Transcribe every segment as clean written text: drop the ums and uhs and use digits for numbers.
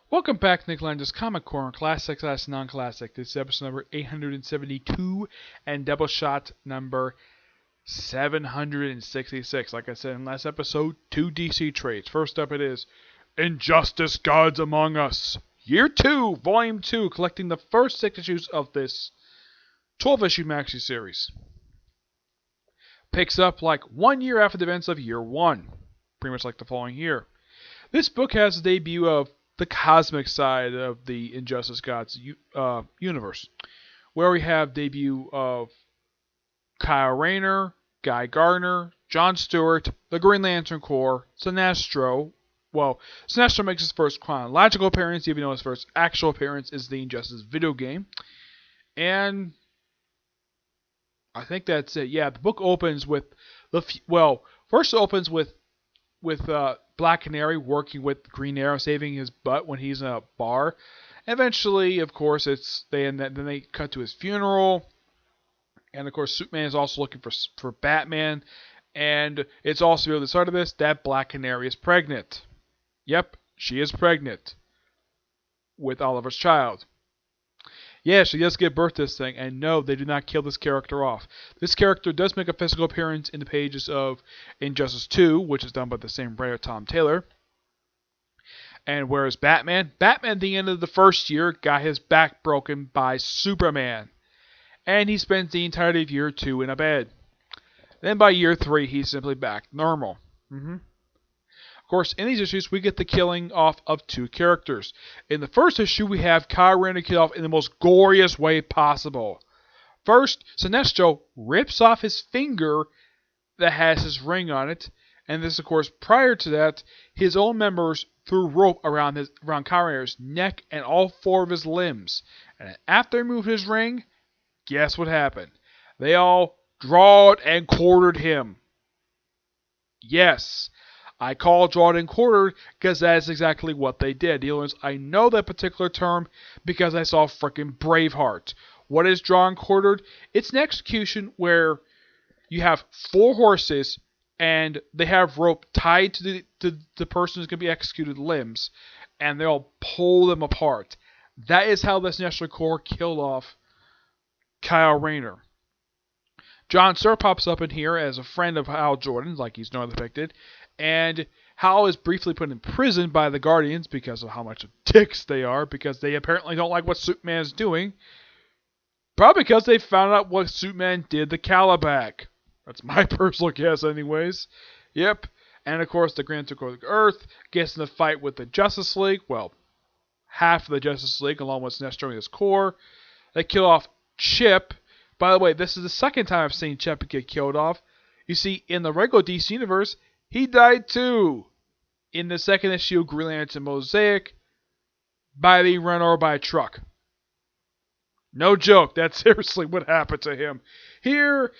Welcome back to Nick Lenz Comic Corner, Classic / Non-Classic. This is episode number 872 and Doubleshot number 766. Like I said in last episode, 2 DC trades. First up it is Injustice Gods Among Us, Year 2, Volume 2, collecting the first 6 issues of this 12-issue maxi series. Picks up like 1 year after the events of Year 1, pretty much like the following year. This book has the debut of the cosmic side of the Injustice Gods universe, where we have debut of Kyle Rayner, Guy Gardner, John Stewart, the Green Lantern Corps, Sinestro. Well, Sinestro makes his first chronological appearance, even though his first actual appearance is the Injustice video game. And I think that's it. Yeah, the book opens with first it opens with Black Canary working with Green Arrow, saving his butt when he's in a bar. Eventually, of course, then they cut to his funeral, and of course, Superman is also looking for Batman, and it's also revealed at the start of this that Black Canary is pregnant. Yep, she is pregnant with Oliver's child. Yeah, she does give birth to this thing, and no, they do not kill this character off. This character does make a physical appearance in the pages of Injustice 2, which is done by the same writer, Tom Taylor. And whereas Batman at the end of the first year got his back broken by Superman. And he spends the entirety of Year 2 in a bed. Then by Year 3, he's simply back normal. Of course, in these issues, we get the killing off of 2 characters. In the first issue, we have Kyle Rayner killed off in the most goriest way possible. First, Sinestro rips off his finger that has his ring on it, and this, of course, prior to that, his own members threw rope around Kyle Rayner's neck and all 4 of his limbs. And after he removed his ring, guess what happened? They all drawed and quartered him. Yes. I call drawn and quartered because that's exactly what they did. I know that particular term because I saw frickin' Braveheart. What is drawn and quartered? It's an execution where you have 4 horses and they have rope tied to the person who's going to be executed limbs, and they all pull them apart. That is how this National Corps killed off Kyle Rayner. John Stewart pops up in here as a friend of Hal Jordan, like he's normally depicted, and Hal is briefly put in prison by the Guardians because of how much of dicks they are, because they apparently don't like what Superman is doing. Probably because they found out what Superman did to Calabac. That's my personal guess anyways. Yep. And of course the Grand Tour of the Earth gets in a fight with the Justice League. Well, half of the Justice League along with Sinestro and his Corps. They kill off Chip. By the way, this is the second time I've seen Chip get killed off. You see, in the regular DC universe, he died too. In the second issue of Green Lantern Mosaic, by being run over by a truck. No joke, that's seriously what happened to him. Here,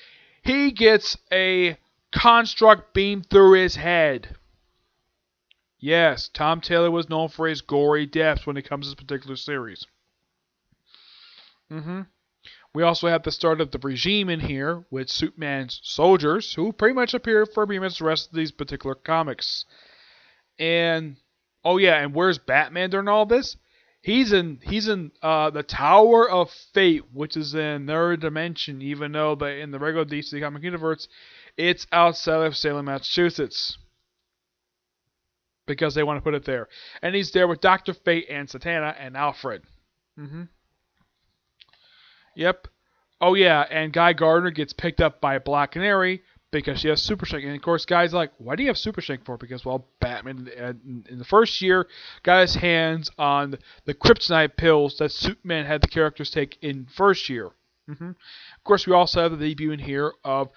he gets a construct beam through his head. Yes, Tom Taylor was known for his gory deaths when it comes to this particular series. We also have the start of the regime in here with Superman's soldiers, who pretty much appear for pretty much the rest of these particular comics. And oh yeah, and where's Batman during all this? He's in the Tower of Fate, which is in another dimension, even though in the regular DC comic universe, it's outside of Salem, Massachusetts, because they want to put it there. And he's there with Dr. Fate and Satana and Alfred. Yep. Oh yeah, and Guy Gardner gets picked up by Black Canary because she has super strength. And of course, Guy's like, why do you have super strength for? Because, well, Batman in the first year got his hands on the kryptonite pills that Superman had the characters take in first year. Of course, we also have the debut in here of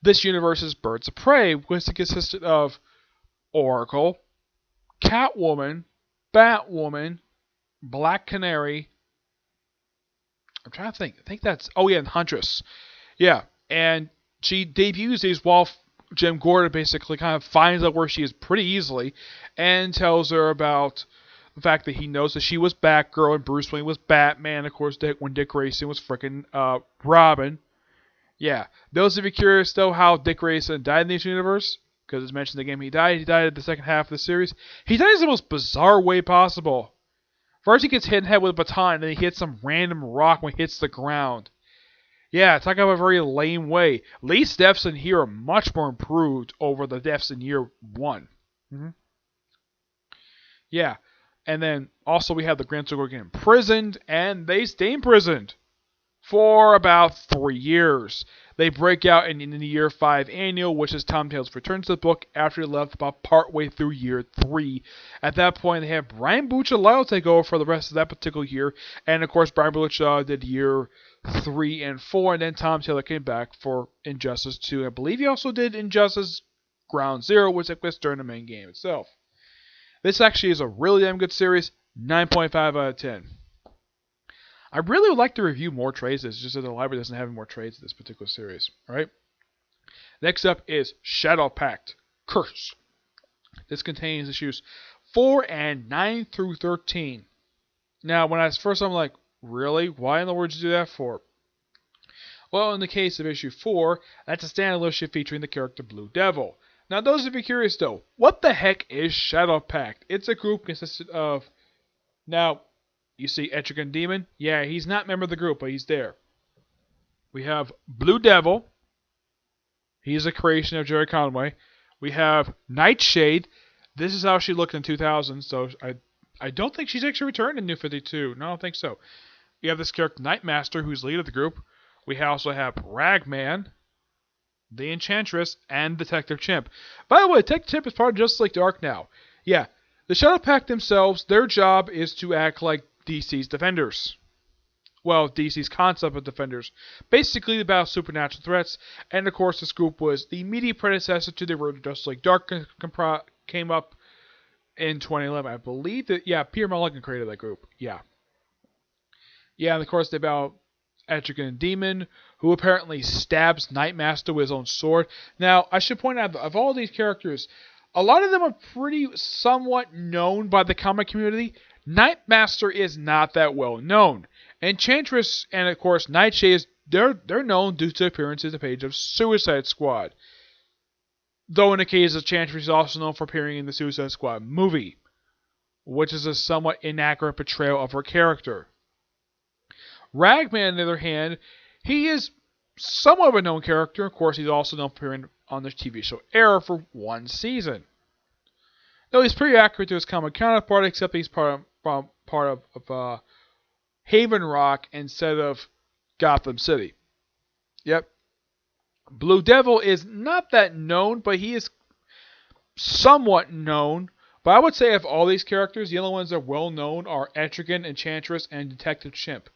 this universe's Birds of Prey, which consisted of Oracle, Catwoman, Batwoman, Black Canary. I'm trying to think. I think that's... Oh, yeah, and Huntress. Yeah, and she debuts these while Jim Gordon basically kind of finds out where she is pretty easily and tells her about the fact that he knows that she was Batgirl and Bruce Wayne was Batman, of course, when Dick Grayson was frickin' Robin. Yeah. Those of you curious, though, how Dick Grayson died in this universe, because it's mentioned in the game he died at the second half of the series. He died in the most bizarre way possible. First he gets hit in the head with a baton, and then he hits some random rock when he hits the ground. Yeah, talk about a very lame way. Lee's deaths in here are much more improved over the deaths in year 1. Yeah, and then also we have the Grand Circle getting imprisoned, and they stay imprisoned for about 3 years. They break out in the year 5 annual, which is Tom Taylor's return to the book after he left about partway through year 3. At that point, they have Brian Bucciarello take over for the rest of that particular year, and of course, Brian Bucciarello did year 3 and 4, and then Tom Taylor came back for Injustice 2. I believe he also did Injustice Ground Zero, which took place during the main game itself. This actually is a really damn good series, 9.5 out of 10. I really would like to review more trades. It's just that the library doesn't have any more trades in this particular series. Alright? Next up is Shadowpact Curse. This contains issues 4 and 9 through 13. Now, when I first I'm like, really? Why in the world did you do that for? Well, in the case of issue 4, that's a standalone issue featuring the character Blue Devil. Now, those of you curious though, what the heck is Shadowpact? It's a group consisted of... Now, you see Etrigan Demon? Yeah, he's not a member of the group, but he's there. We have Blue Devil. He's a creation of Jerry Conway. We have Nightshade. This is how she looked in 2000, so I don't think she's actually returned in New 52. No, I don't think so. We have this character Nightmaster, who's lead of the group. We also have Ragman, the Enchantress, and Detective Chimp. By the way, Detective Chimp is part of Justice League Dark now. Yeah, the Shadowpact themselves, their job is to act like DC's Defenders. Well, DC's concept of Defenders. Basically about supernatural threats, and of course this group was the immediate predecessor to the original Justice League Dark came up in 2011. I believe that, yeah, Peter Mulligan created that group. Yeah. Yeah, and of course they about Etrigan Demon, who apparently stabs Nightmaster with his own sword. Now, I should point out that of all these characters, a lot of them are pretty somewhat known by the comic community. Nightmaster is not that well known. Enchantress and of course Nightshade, they're known due to appearances on the page of Suicide Squad. Though in the case of Enchantress, is also known for appearing in the Suicide Squad movie, which is a somewhat inaccurate portrayal of her character. Ragman, on the other hand, he is somewhat of a known character. Of course, he's also known for appearing on the TV show Arrow for 1 season. Though he's pretty accurate to his comic counterpart, except he's part of Haven Rock instead of Gotham City. Yep. Blue Devil is not that known, but he is somewhat known. But I would say of all these characters, the only ones that are well known are Etrigan, Enchantress, and Detective Chimp.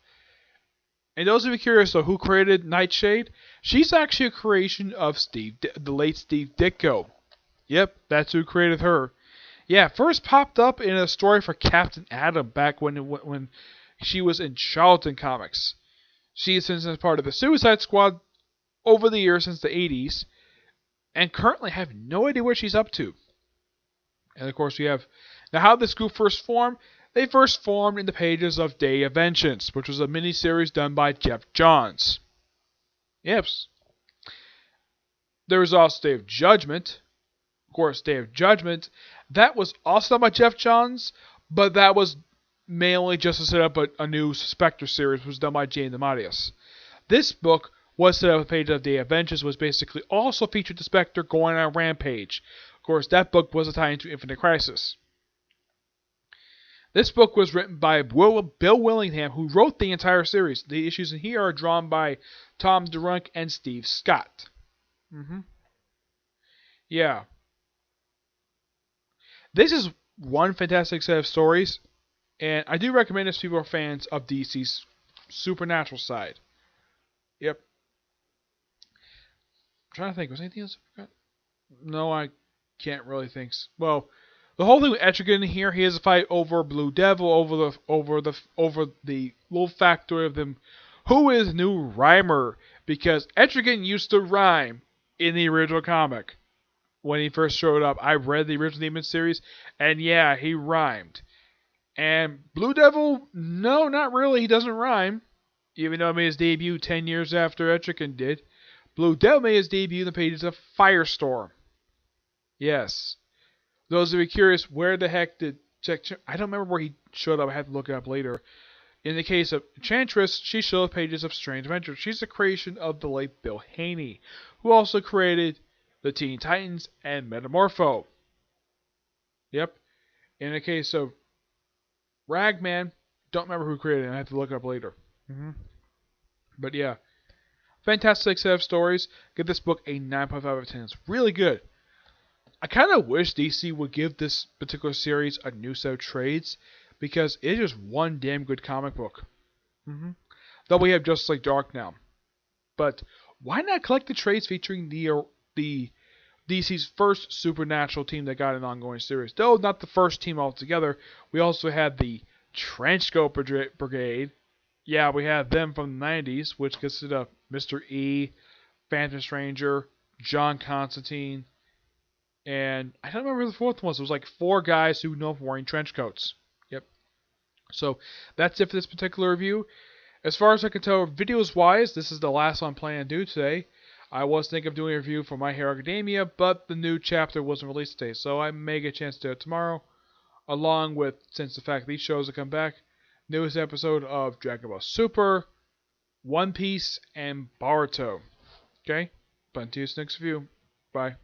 And those of you curious though, who created Nightshade? She's actually a creation of the late Steve Ditko. Yep, that's who created her. Yeah, first popped up in a story for Captain Atom back when she was in Charlton Comics. She has since been part of the Suicide Squad over the years since the 80s, and currently have no idea what she's up to. And of course we have... Now how did this group first form? They first formed in the pages of Day of Vengeance, which was a miniseries done by Jeff Johns. Yep. There was also Day of Judgment. Of course, Day of Judgment, that was also done by Jeff Johns, but that was mainly just to set up a new Spectre series, which was done by Jane DeMatteis. This book was set up with the page of Day of Vengeance, was basically also featured the Spectre going on a rampage. Of course, that book was a tie into Infinite Crisis. This book was written by Bill Willingham, who wrote the entire series. The issues in here are drawn by Tom Durunk and Steve Scott. Yeah. This is one fantastic set of stories, and I do recommend this if people are fans of DC's supernatural side. Yep. I'm trying to think, was anything else I forgot? No, I can't really think. Well, the whole thing with Etrigan here, he has a fight over Blue Devil, over the little factor of them. Who is new rhymer? Because Etrigan used to rhyme in the original comic. When he first showed up, I read the original Demon series, and yeah, he rhymed. And Blue Devil, no, not really. He doesn't rhyme, even though he made his debut 10 years after Etrigan did. Blue Devil made his debut in the pages of Firestorm. Yes. Those of you curious, where the heck did I don't remember where he showed up. I had to look it up later. In the case of Enchantress, she showed pages of Strange Adventures. She's a creation of the late Bill Haney, who also created the Teen Titans and Metamorpho. Yep. In the case of Ragman, don't remember who created it. I have to look it up later. But yeah, fantastic set of stories. Give this book a 9.5 out of 10. It's really good. I kind of wish DC would give this particular series a new set of trades, because it is one damn good comic book. Though we have Justice League Dark now. But why not collect the trades featuring the DC's first supernatural team that got an ongoing series? Though not the first team altogether. We also had the Trenchcoat Brigade. Yeah, we had them from the 90s, which consisted of Mr. E, Phantom Stranger, John Constantine, and I don't remember who the fourth one was. It was like 4 guys who know from wearing trench coats. Yep. So that's it for this particular review. As far as I can tell, videos-wise, this is the last one I'm planning to do today. I was thinking of doing a review for My Hero Academia, but the new chapter wasn't released today, so I may get a chance to do it tomorrow. Along with, since the fact these shows have come back, newest episode of Dragon Ball Super, One Piece, and Boruto. Okay? But until this next review, bye.